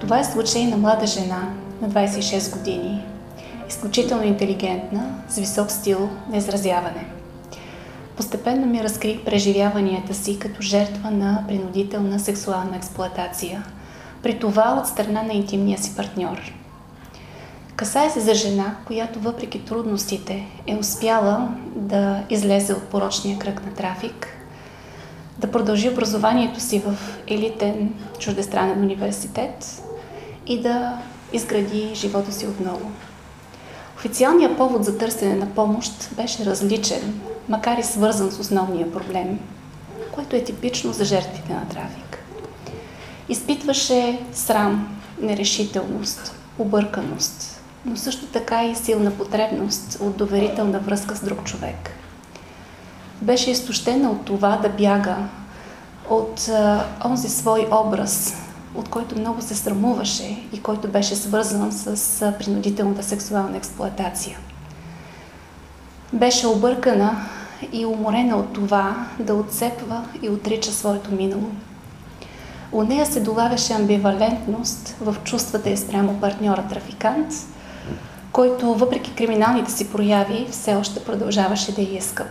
Това е случай на млада жена на 26 години, изключително интелигентна, с висок стил на изразяване. Постепенно ми разкрих преживяванията си като жертва на принудителна сексуална експлоатация, при това от страна на интимния си партньор. Касае се за жена, която въпреки трудностите е успяла да излезе от порочния кръг на трафик, да продължи образованието си в елитен чуждестранен университет и да изгради живота си отново. Официалният повод за търсене на помощ беше различен, макар и свързан с основния проблем, което е типично за жертвите на трафик. Изпитваше срам, нерешителност, обърканост, но също така и силна потребност от доверителна връзка с друг човек. Беше изтощена от това да бяга от онзи свой образ, от който много се срамуваше и който беше свързан с принудителната сексуална експлоатация. Беше объркана и уморена от това да отцепва и отрича своето минало. У нея се долавяше амбивалентност в чувствата й спрямо партньора трафикант, който въпреки криминалните си прояви все още продължаваше да й е скъп.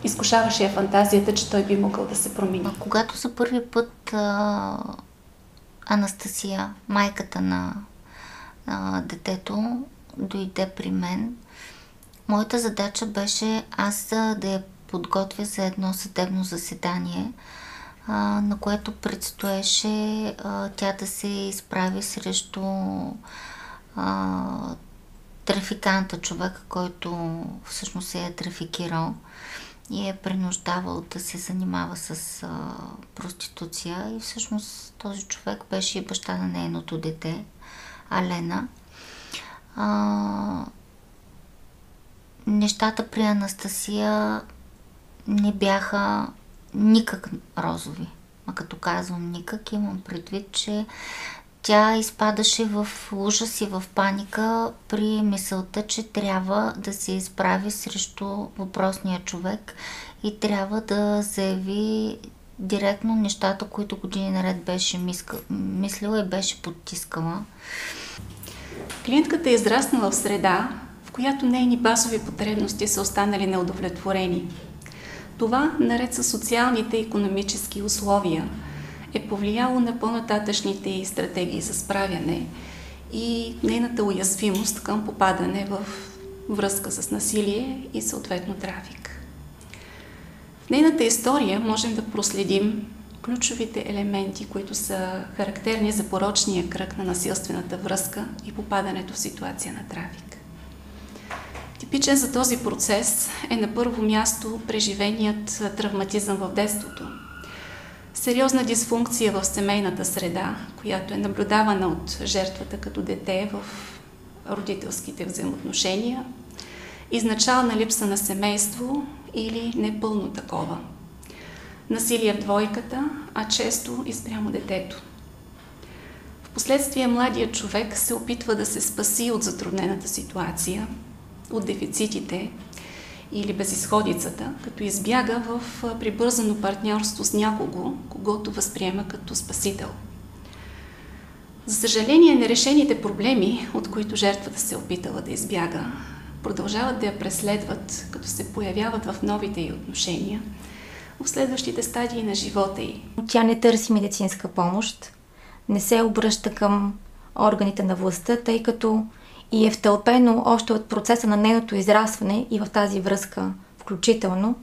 Изкушаваше я фантазията, че той би могъл да се промени. А когато за първи път Анастасия, майката на детето, дойде при мен, моята задача беше аз да я подготвя за едно съдебно заседание, на което предстоеше тя да се изправи срещу трафиканта, човека, който всъщност се е трафикирал и е принуждавал да се занимава с проституция. И всъщност този човек беше и баща на нейното дете, Алена. Нещата при Анастасия не бяха никак розови. А като казвам никак, имам предвид, че тя изпадаше в ужас и в паника при мисълта, че трябва да се изправи срещу въпросния човек и трябва да заяви директно нещата, които години наред беше мислила и беше потискала. Клиентката е израснала в среда, в която нейни базови потребности са останали неудовлетворени. Това, наред с социалните и икономически условия, е повлияло на по-нататъчните й стратегии за справяне и нейната уязвимост към попадане в връзка с насилие и съответно трафик. В нейната история можем да проследим ключовите елементи, които са характерни за порочния кръг на насилствената връзка и попадането в ситуация на трафик. Типичен за този процес е на първо място преживеният травматизъм в детството. Сериозна дисфункция в семейната среда, която е наблюдавана от жертвата като дете в родителските взаимоотношения, изначална липса на семейство или непълно такова, насилие в двойката, а често и спрямо детето. Впоследствие младият човек се опитва да се спаси от затруднената ситуация, от дефицитите или безизходицата, като избяга в прибързано партньорство с някого, когото възприема като спасител. За съжаление, нерешените проблеми, от които жертвата се опитала да избяга, продължават да я преследват, като се появяват в новите й отношения, в следващите стадии на живота й. Тя не търси медицинска помощ, не се обръща към органите на властта, тъй като и е втълпено още от процеса на нейното израстване и в тази връзка включително,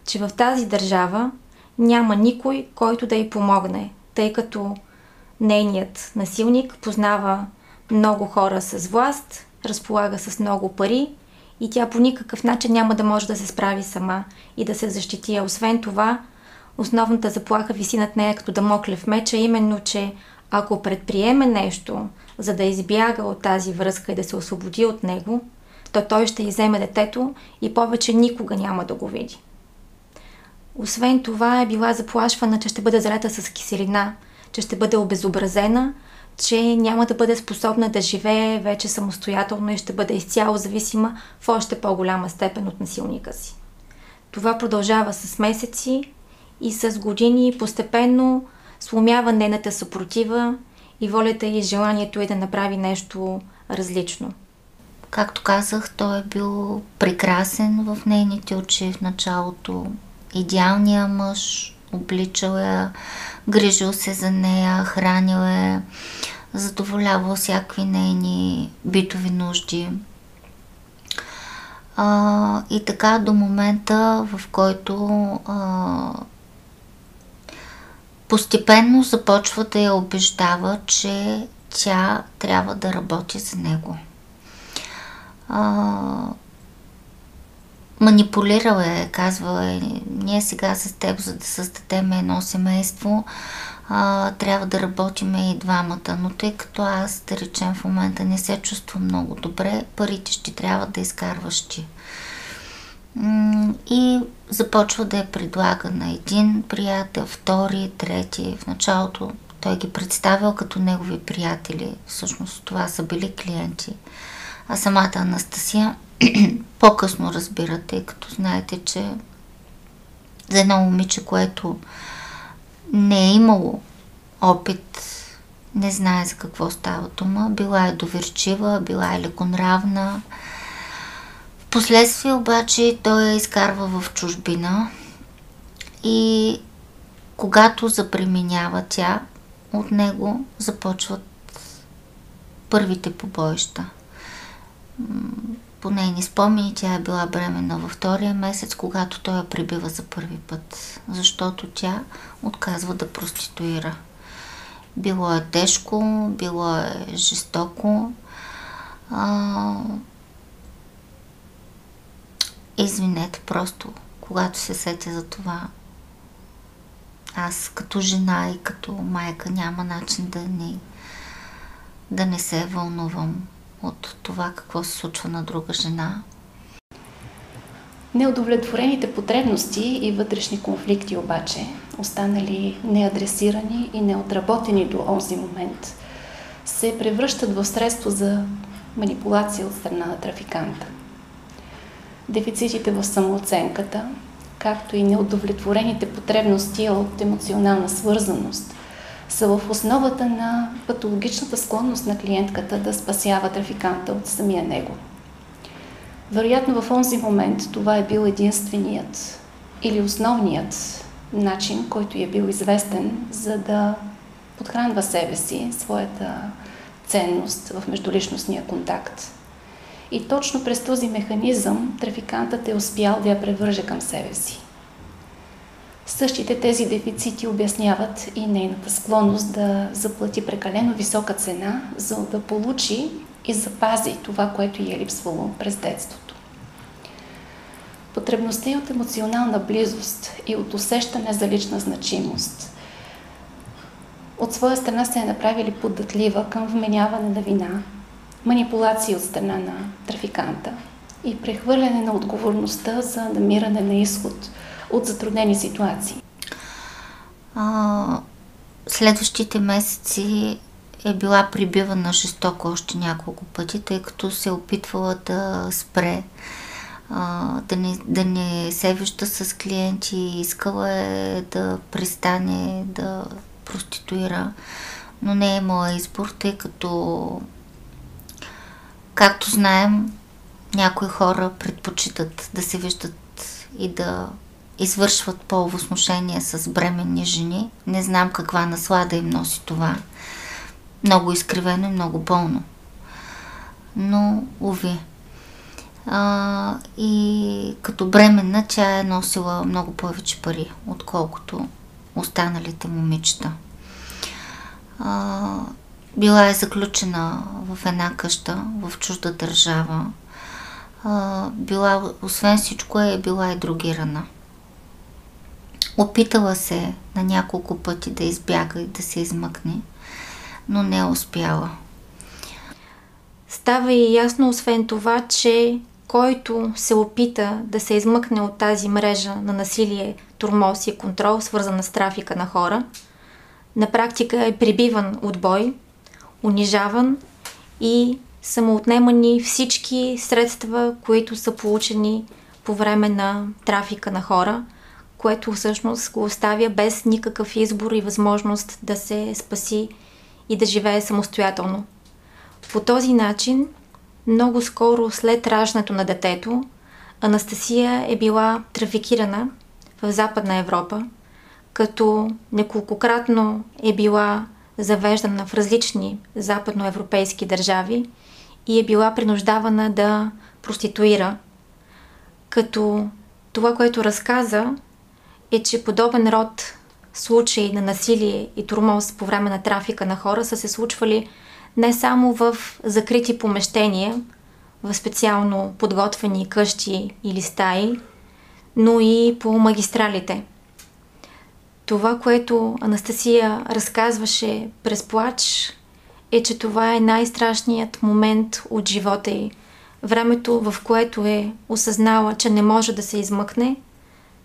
че в тази държава няма никой, който да й помогне, тъй като нейният насилник познава много хора с власт, разполага с много пари и тя по никакъв начин няма да може да се справи сама и да се защити. Освен това, основната заплаха виси над нея като дамоклев меч, именно, че ако предприеме нещо, за да избяга от тази връзка и да се освободи от него, то той ще изземе детето и повече никога няма да го види. Освен това е била заплашвана, че ще бъде залета с киселина, че ще бъде обезобразена, че няма да бъде способна да живее вече самостоятелно и ще бъде изцяло зависима в още по-голяма степен от насилника си. Това продължава с месеци и с години и постепенно сломява нейната съпротива и волята и желанието е да направи нещо различно. Както казах, той е бил прекрасен в нейните очи в началото. Идеалният мъж, обличал я, грижил се за нея, хранил я, задоволявал всякакви нейни битови нужди. И така до момента, в който постепенно започва да я убеждава, че тя трябва да работи за него. Манипулирала е, казвала е, ние сега с теб, за да създадем едно семейство, трябва да работим и двамата, но тъй като аз, да речем, в момента не се чувствам много добре, парите ще трябва да изкарваш ти. И започва да я предлага на един приятел, втори, трети. В началото той ги представил като негови приятели. Всъщност това са били клиенти. А самата Анастасия по-късно разбира, тъй като знаете, че за едно момиче, което не е имало опит, не знае за какво става дума, била е доверчива, била е леконравна. Впоследствие обаче той я изкарва в чужбина и когато запременява тя, от него започват първите побоища. По нейни спомени тя е била бременна във втория месец, когато той я прибива за първи път, защото тя отказва да проституира. Било е тежко, било е жестоко. Извинете, просто когато се сетя за това, аз като жена и като майка няма начин да не се вълнувам от това какво се случва на друга жена. Неудовлетворените потребности и вътрешни конфликти обаче, останали неадресирани и неотработени до онзи момент, се превръщат в средство за манипулация от страна на трафиканта. Дефицитите в самооценката, както и неудовлетворените потребности от емоционална свързаност, са в основата на патологичната склонност на клиентката да спасява трафиканта от самия него. Вероятно в онзи момент това е бил единственият или основният начин, който е бил известен, за да подхранва себе си, своята ценност в междуличностния контакт. И точно през този механизъм трафикантът е успял да я превърже към себе си. Същите тези дефицити обясняват и нейната склонност да заплати прекалено висока цена, за да получи и запази това, което й е липсвало през детството. Потребността и от емоционална близост и от усещане за лична значимост от своя страна се е направили податлива към вменяване на вина, манипулации от страна на трафиканта и прехвърляне на отговорността за намиране на изход от затруднени ситуации. Следващите месеци е била прибивана жестоко още няколко пъти, тъй като се е опитвала да спре, да не се вижда с клиенти, искала е да престане да проституира, но не е имала избор, тъй като, както знаем, някои хора предпочитат да се виждат и да извършват полово сношение с бременни жени. Не знам каква наслада им носи това. Много изкривено и много болно. Но, уви. И като бременна тя е носила много повече пари, отколкото останалите момичета. Била е заключена в една къща в чужда държава. Освен всичко е била и другирана. Опитала се на няколко пъти да избяга и да се измъкне, но не е успяла. Става и ясно, освен това, че който се опита да се измъкне от тази мрежа на насилие, тормоз и контрол, свързана с трафика на хора, на практика е прибиван от бой, унижаван и са му отнемани всички средства, които са получени по време на трафика на хора, което всъщност го оставя без никакъв избор и възможност да се спаси и да живее самостоятелно. По този начин, много скоро след раждането на детето, Анастасия е била трафикирана в Западна Европа, като неколкократно е била завеждана в различни западноевропейски държави и е била принуждавана да проституира. Като това, което разказа, е, че подобен род случаи на насилие и тормоз по време на трафика на хора са се случвали не само в закрити помещения, в специално подготвени къщи или стаи, но и по магистралите. Това, което Анастасия разказваше през плач, е, че това е най-страшният момент от живота й. Времето, в което е осъзнала, че не може да се измъкне,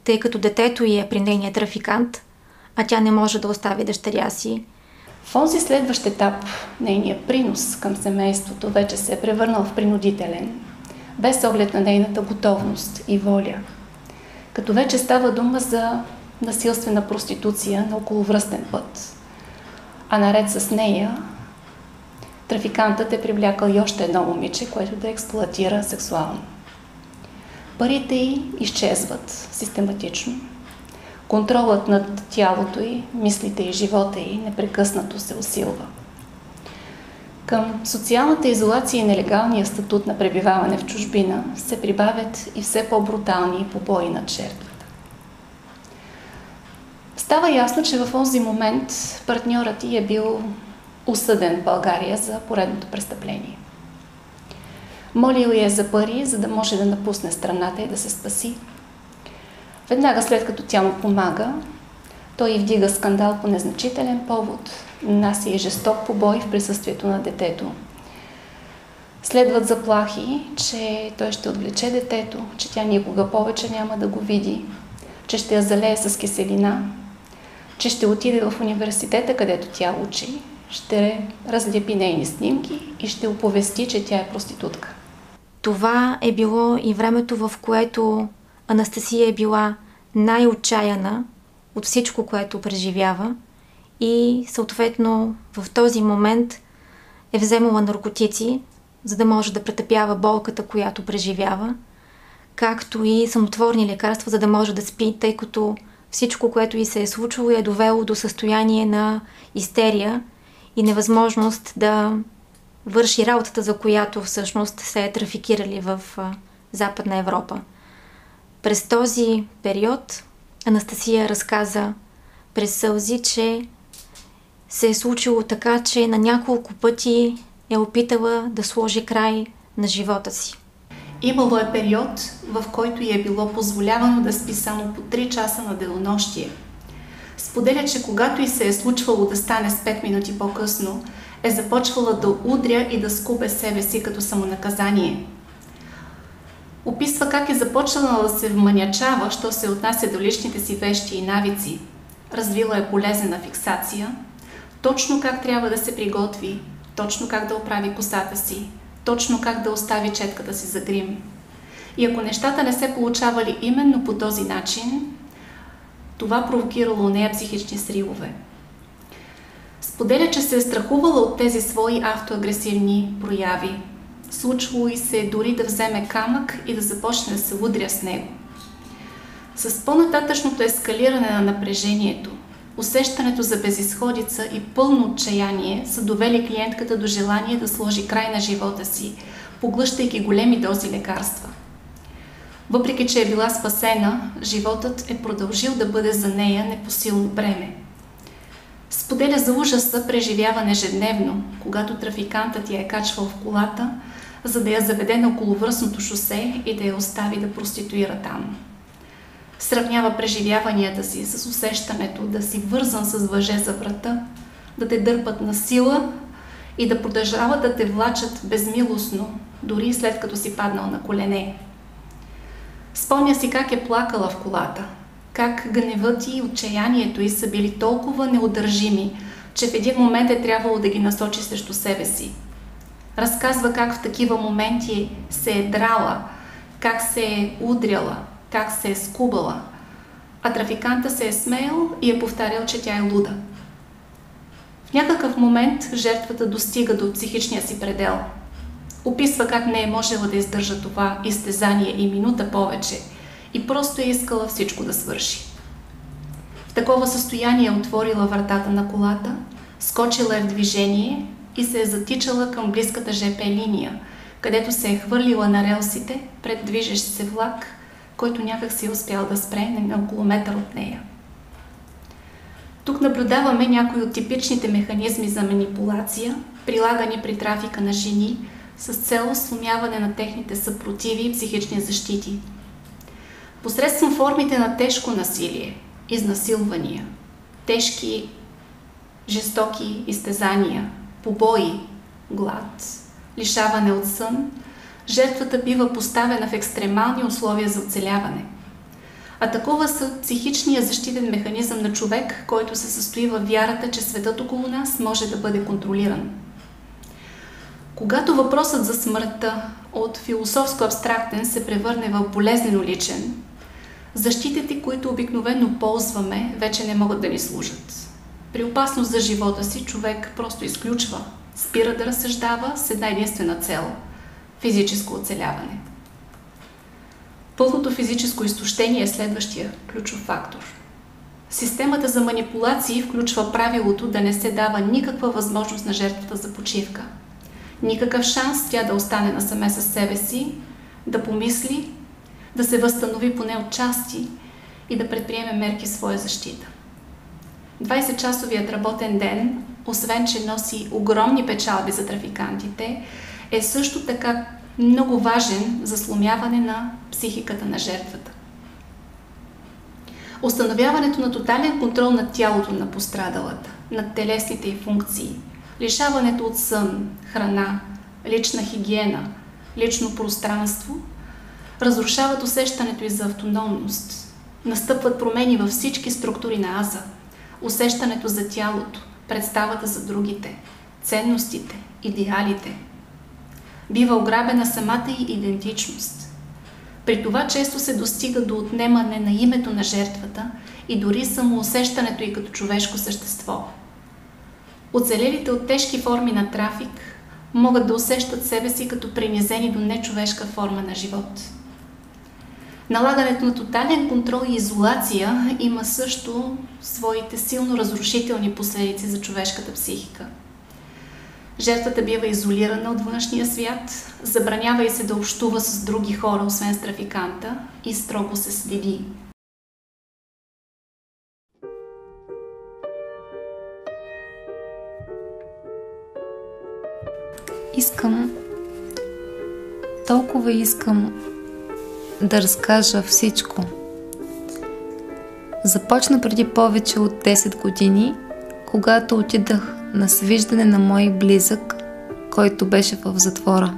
тъй като детето й е при нейния трафикант, а тя не може да остави дъщеря си. В онзи следващ етап нейният принос към семейството вече се е превърнал в принудителен, без оглед на нейната готовност и воля. Като вече става дума за насилствена проституция на околовръстен път. А наред с нея, трафикантът е привлякал и още едно момиче, което да експлоатира сексуално. Парите й изчезват систематично. Контролът над тялото й, мислите и живота й непрекъснато се усилва. Към социалната изолация и нелегалния статут на пребиваване в чужбина се прибавят и все по-брутални побои над жертвата. Става ясно, че в този момент партньорът й е бил осъден в България за поредното престъпление. Молил я за пари, за да може да напусне страната и да се спаси. Веднага след като тя му помага, той вдига скандал по незначителен повод, нанася и жесток побой в присъствието на детето. Следват заплахи, че той ще отвлече детето, че тя никога повече няма да го види, че ще я залее с киселина, че ще отиде в университета, където тя учи, ще разлепи нейни снимки и ще оповести, че тя е проститутка. Това е било и времето, в което Анастасия е била най-отчаяна от всичко, което преживява и съответно в този момент е вземала наркотици, за да може да претъпява болката, която преживява, както и сънотворни лекарства, за да може да спи, тъй като всичко, което й се е случило, е довело до състояние на истерия и невъзможност да върши работата, за която всъщност се е трафикирали в Западна Европа. През този период Анастасия разказа през сълзи, че се е случило така, че на няколко пъти е опитала да сложи край на живота си. Имало е период, в който й е било позволявано да спи само по 3 часа на денонощие. Споделя, че когато й се е случвало да стане с 5 минути по-късно, е започвала да удря и да скубе себе си като самонаказание. Описва как е започнала да се вманячава, що се отнася до личните си вещи и навици. Развила е болезнена фиксация, точно как трябва да се приготви, точно как да оправи косата си, точно как да остави четката си за грим. И ако нещата не се получавали именно по този начин, това провокирало у нея психични сривове. Споделя, че се е страхувала от тези свои автоагресивни прояви. Случвало и се дори да вземе камък и да започне да се удря с него. С по-нататъчното ескалиране на напрежението, усещането за безизходица и пълно отчаяние са довели клиентката до желание да сложи край на живота си, поглъщайки големи дози лекарства. Въпреки че е била спасена, животът е продължил да бъде за нея непосилно бреме. Споделя за ужаса, преживяван ежедневно, когато трафикантът я е качвал в колата, за да я заведе на околовръстното шосе и да я остави да проституира там. Сравнява преживяванията си с усещането да си вързан с въже за врата, да те дърпат на сила и да продължават да те влачат безмилостно, дори след като си паднал на колене. Спомня си как е плакала в колата, как гневът и отчаянието й са били толкова неудържими, че в един момент е трябвало да ги насочи срещу себе си. Разказва как в такива моменти се е драла, как се е удряла, как се е скубала, а трафиканта се е смеял и е повтарял, че тя е луда. В някакъв момент жертвата достига до психичния си предел. Описва как не е можела да издържа това изтезание и минута повече и просто е искала всичко да свърши. В такова състояние е отворила вратата на колата, скочила е в движение и се е затичала към близката ЖП линия, където се е хвърлила на релсите пред движещ се влак, който някак си е успял да спре на около метър от нея. Тук наблюдаваме някои от типичните механизми за манипулация, прилагани при трафика на жени, с цел сломяване на техните съпротиви и психични защити. Посредством формите на тежко насилие, изнасилвания, тежки, жестоки изтезания, побои, глад, лишаване от сън, жертвата бива поставена в екстремални условия за оцеляване. Атакува се психичния защитен механизъм на човек, който се състои във вярата, че светът около нас може да бъде контролиран. Когато въпросът за смъртта от философско-абстрактен се превърне в болезнено личен, защитите, които обикновено ползваме, вече не могат да ни служат. При опасност за живота си човек просто изключва, спира да разсъждава с една единствена цел – физическо оцеляване. Пълното физическо изтощение е следващия ключов фактор. Системата за манипулации включва правилото да не се дава никаква възможност на жертвата за почивка. Никакъв шанс тя да остане насаме със себе си, да помисли, да се възстанови поне от части и да предприеме мерки в своя защита. 20-часовият работен ден, освен че носи огромни печалби за трафикантите, е също така много важен за сломяване на психиката на жертвата. Установяването на тотален контрол над тялото на пострадалата, над телесните й функции, лишаването от сън, храна, лична хигиена, лично пространство, разрушават усещането й за автономност. Настъпват промени във всички структури на аза, усещането за тялото, представата за другите, ценностите, идеалите. Бива ограбена самата й идентичност. При това често се достига до отнемане на името на жертвата и дори самоусещането й като човешко същество. Оцелелите от тежки форми на трафик могат да усещат себе си като принизени до нечовешка форма на живот. Налагането на тотален контрол и изолация има също своите силно разрушителни последици за човешката психика. Жертвата бива изолирана от външния свят, забранява и се да общува с други хора, освен с трафиканта, и строго се следи. Толкова искам да разкажа всичко. Започна преди повече от 10 години, когато отидах на свиждане на мой близък, който беше в затвора.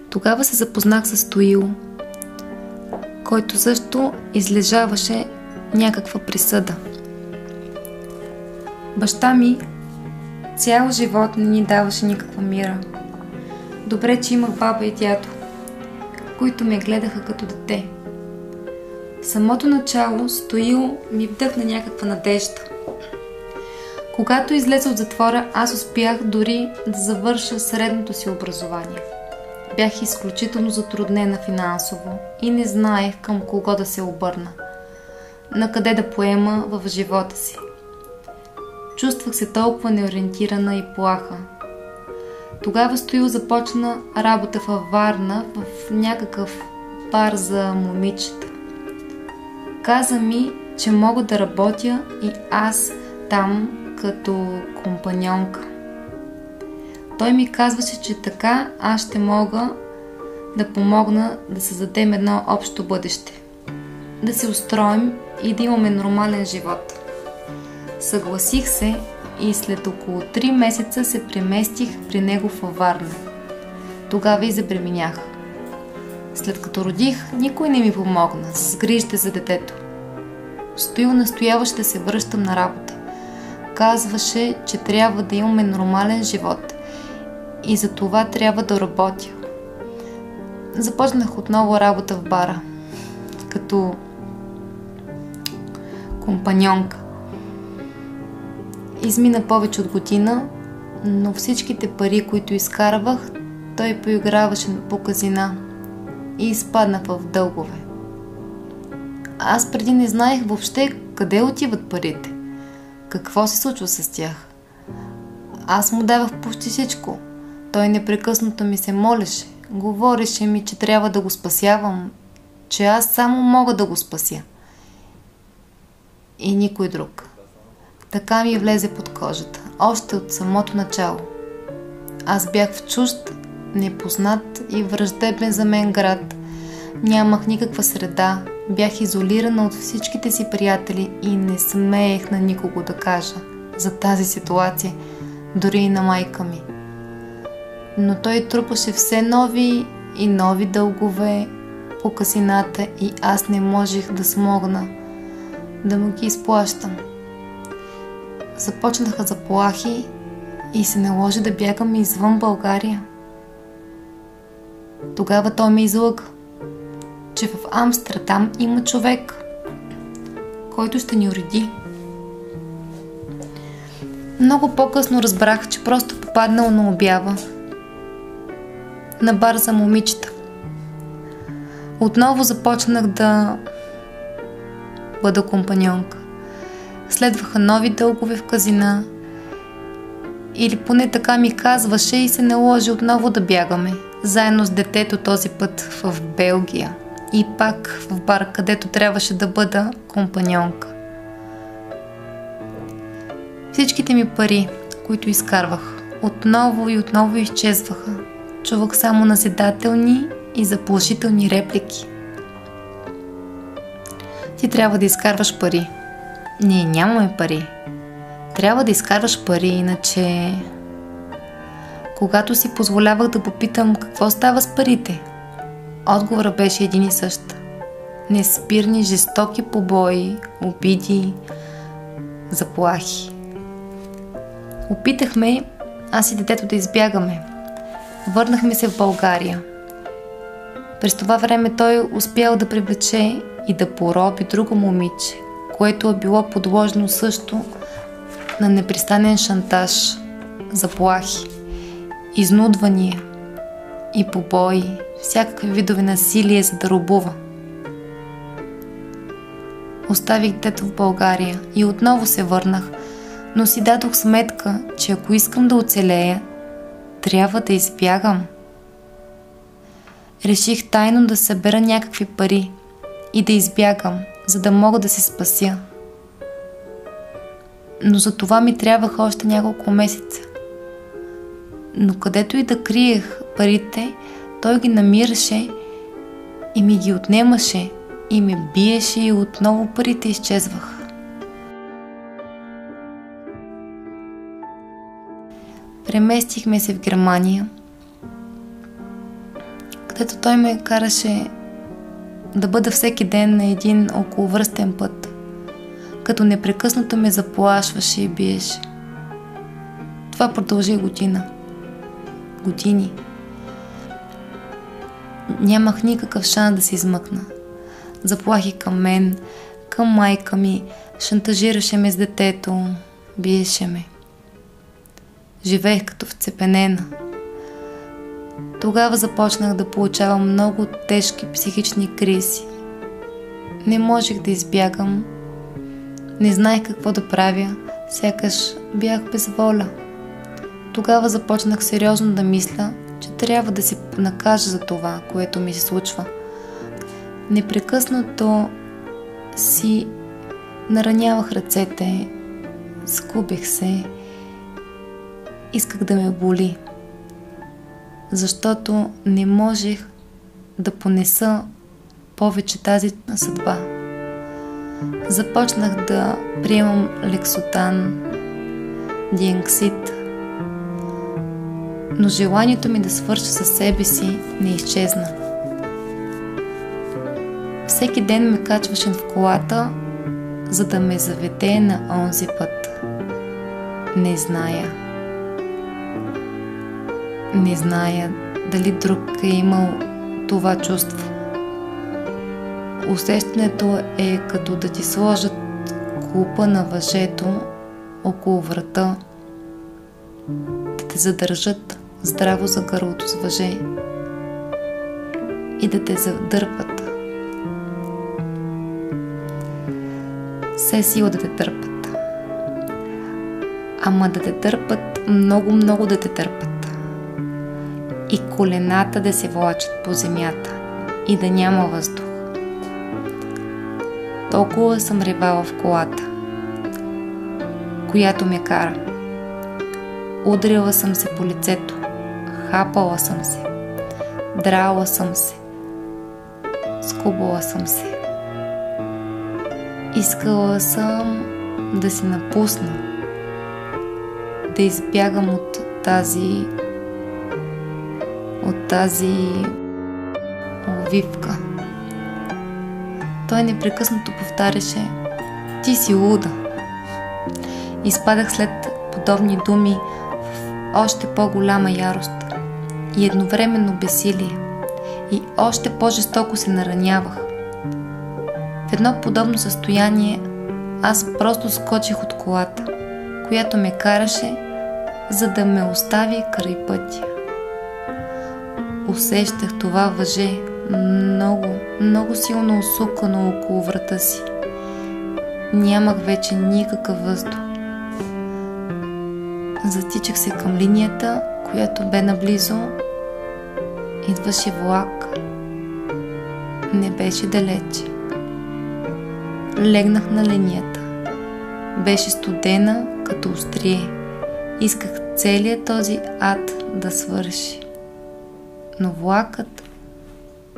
Тогава се запознах с Стоил, който също излежаваше някаква присъда. Баща ми цял живот не ни даваше никаква мира. Добре, че имах баба и дядо, които ме гледаха като дете. В самото начало Стоил ми вдъхна някаква надежда. Когато излезе от затвора, аз успях дори да завърша средното си образование. Бях изключително затруднена финансово и не знаех към кого да се обърна, на къде да поема в живота си. Чувствах се толкова неориентирана и плаха. Тогава Стоил започна работа във Варна в някакъв бар за момичета. Каза ми, че мога да работя и аз там като компаньонка. Той ми казваше, че така аз ще мога да помогна да създадем едно общо бъдеще. Да се устроим и да имаме нормален живот. Съгласих се и след около 3 месеца се преместих при него във Варна. Тогава и забременях. След като родих, никой не ми помогна с грижите за детето. Стоил настояваше да се връщам на работа. Казваше, че трябва да имаме нормален живот и за това трябва да работя. Започнах отново работа в бара, като компаньонка. Измина повече от година, но всичките пари, които изкарвах, той поиграваше по казина и изпадна в дългове. Аз преди не знаех въобще къде отиват парите, какво се случва с тях. Аз му давах почти всичко. Той непрекъснато ми се молеше, говореше ми, че трябва да го спасявам, че аз само мога да го спася. И никой друг. Така ми влезе под кожата, още от самото начало. Аз бях в чужд, непознат и враждебен за мен град. Нямах никаква среда, бях изолирана от всичките си приятели и не смеех на никого да кажа за тази ситуация, дори и на майка ми. Но той трупаше все нови и нови дългове по казината и аз не можех да смогна да му ги изплащам. Започнаха заплахи и се наложи да бягам извън България. Тогава той ме излъга, че в Амстердам има човек, който ще ни уреди. Много по-късно разбрах, че просто попаднал на обява на бар за момичета. Отново започнах да бъда компаньонка. Следваха нови дългове в казина, или поне така ми казваше, и се наложи отново да бягаме, заедно с детето, този път в Белгия и пак в бар, където трябваше да бъда компаньонка. Всичките ми пари, които изкарвах, отново и отново изчезваха. Чувах само назидателни и заплашителни реплики. Ти трябва да изкарваш пари. Ние нямаме пари. Трябва да изкарваш пари, иначе... Когато си позволявах да попитам какво става с парите, отговорът беше един и същ. Неспирни, жестоки побои, обиди, заплахи. Опитахме аз и детето да избягаме. Върнахме се в България. През това време той успял да привлече и да пороби друго момиче, което е било подложено също на непрестанен шантаж, заплахи, изнудвания и побои, всякакви видове насилие, за да робува. Оставих детето в България и отново се върнах, но си дадох сметка, че ако искам да оцелея, трябва да избягам. Реших тайно да събера някакви пари и да избягам, за да мога да се спася. Но за това ми трябваха още няколко месеца. Но където и да криех парите, той ги намираше и ми ги отнемаше и ме биеше и отново парите изчезваха. Преместихме се в Германия, където той ме караше да бъда всеки ден на един околовръстен път, като непрекъснато ме заплашваше и биеше. Това продължи години. Нямах никакъв шанс да се измъкна. Заплахи към мен, към майка ми, шантажираше ме с детето, биеше ме. Живеех като вцепенена. Тогава започнах да получавам много тежки психични кризи. Не можех да избягам. Не знаех какво да правя, сякаш бях без воля. Тогава започнах сериозно да мисля, че трябва да се накажа за това, което ми се случва. Непрекъснато си наранявах ръцете, скубих се, исках да ме боли, защото не можех да понеса повече тази съдба. Започнах да приемам лексотан, дианксид, но желанието ми да свърша със себе си не изчезна. Всеки ден ме качваше в колата, за да ме заведе на онзи път. Не зная дали друг е имал това чувство. Усещането е като да ти сложат клупа на въжето около врата, да те задържат здраво за гърлото с въже и да те задърпат. Все сила да те търпат. Ама да те търпат, много да те търпат. И колената да се влачат по земята и да няма въздух. Толкова съм ревала в колата, която ме кара. Удрила съм се по лицето, хапала съм се, драла съм се, скубала съм се. Искала съм да си напусна, да избягам от тази увивка. Той непрекъснато повтаряше: "Ти си луда." Изпадах след подобни думи в още по-голяма ярост и едновременно безсилие, и още по-жестоко се наранявах. В едно подобно състояние аз просто скочих от колата, която ме караше, за да ме остави край пътя. Усещах това въже много силно усукано около врата си. Нямах вече никакъв въздух. Затичах се към линията, която бе наблизо. Идваше влак. Не беше далече. Легнах на линията. Беше студена като острие. Исках целият този ад да свърши. Но влакът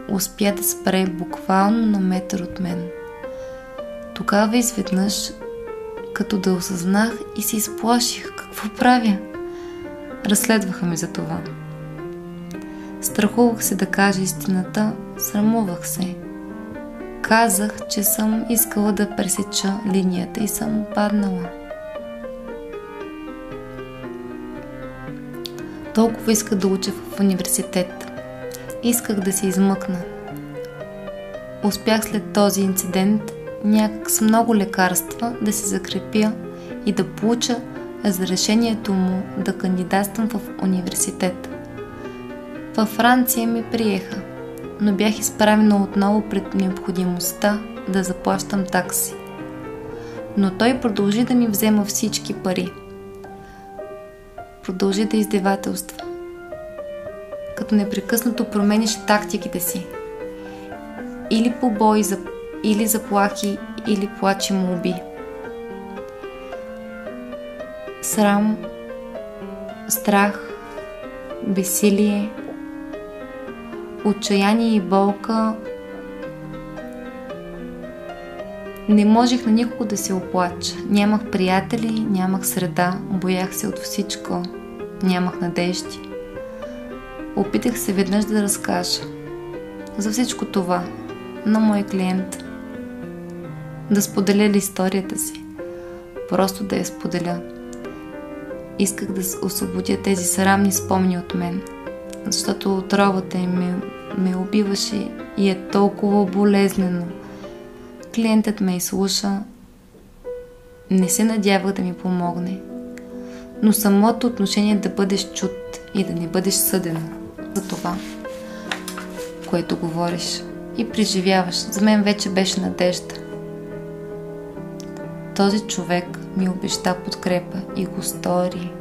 успя да спре буквално на метър от мен. Тогава изведнъж, като да осъзнах и се изплаших. Какво правя? Разследваха ме за това. Страхувах се да кажа истината, срамувах се. Казах, че съм искала да пресеча линията и съм паднала. Толкова исках да уча в университет. Исках да се измъкна. Успях след този инцидент някак с много лекарства да се закрепя и да получа разрешението му да кандидатствам в университет. Във Франция ме приеха, но бях изправена отново пред необходимостта да заплащам такси. Но той продължи да ми взема всички пари. Продължи да издевателства, като непрекъснато променяше тактиките си. Или побои, или заплахи, или плач и молби. Срам, страх, безсилие, отчаяние и болка. Не можех на никого да се оплача. Нямах приятели, нямах среда, боях се от всичко. нямах надежди. Опитах се веднъж да разкажа за всичко това на мой клиент. Да споделя ли историята си? Просто да я споделя. Исках да освободя тези срамни спомени от мен, защото отровата им ме убиваше и е толкова болезнено. Клиентът ме изслуша. Не се надявах да ми помогне, но самото отношение да бъдеш чут и да не бъдеш съден за това, което говориш и преживяваш, за мен вече беше надежда. Този човек ми обеща подкрепа и го стори.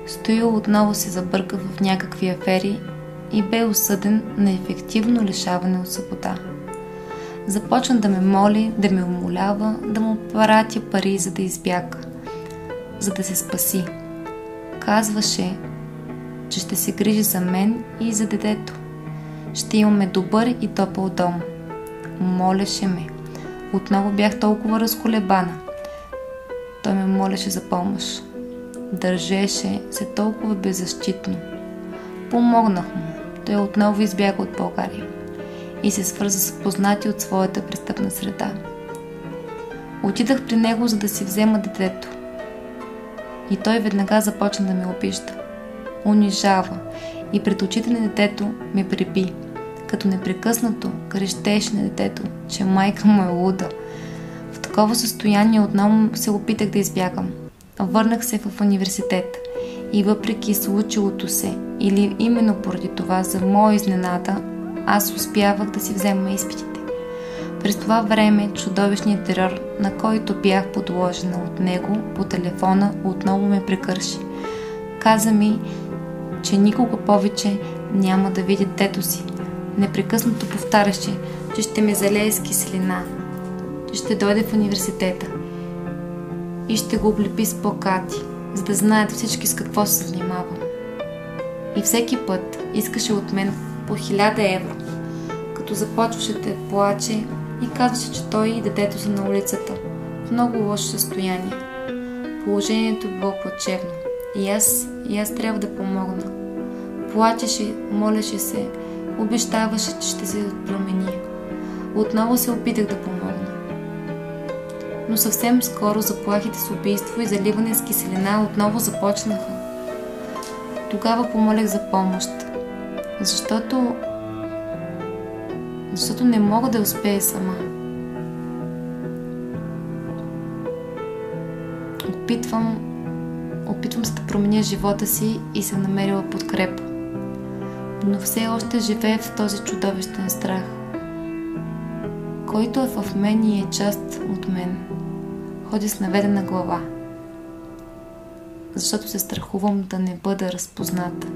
Стоил отново се забърка в някакви афери и бе осъден на ефективно лишаване от свобода. Започна да ме моли, да ме умолява, да му пратя пари, за да избяга, за да се спаси. Казваше, че ще се грижи за мен и за детето. Ще имаме добър и топъл дом. Молеше ме. Отново бях толкова разколебана. Той ме молеше за помощ. Държеше се толкова беззащитно. Помогнах му. Той отново избяга от България и се свърза с познати от своята престъпна среда. Отидах при него, за да си взема детето. И той веднага започна да ме обижда. Унижава и пред очите на детето ме приби, като непрекъснато крещеше на детето, че майка му е луда. В такова състояние отново се опитах да избягам. Върнах се в университет и въпреки случилото се, или именно поради това, за моя изненада, аз успявах да си взема изпитите. През това време чудовищният терор, на който бях подложена от него по телефона, отново ме прекърши. Каза ми, че никога повече няма да види детето си. Непрекъснато повтаряше, че ще ме залее с киселина, че ще дойде в университета и ще го облепи с плакати, за да знаят всички с какво се занимавам. И всеки път искаше от мен по 1000 евро, като започваше да плаче и казваше, че той и детето са на улицата, в много лошо състояние. Положението било плачевно и аз трябва да помогна. Плачеше, молеше се, обещаваше, че ще се промени. Отново се опитах да помогна. Но съвсем скоро заплахите с убийство и заливане с киселина отново започнаха. Тогава помолях за помощ, защото не мога да успея сама. Опитвам се да променя живота си и съм намерила подкрепа. Но все още живея в този чудовищен страх, който е в мен и е част от мен. Ходя с наведена глава, защото се страхувам да не бъда разпозната.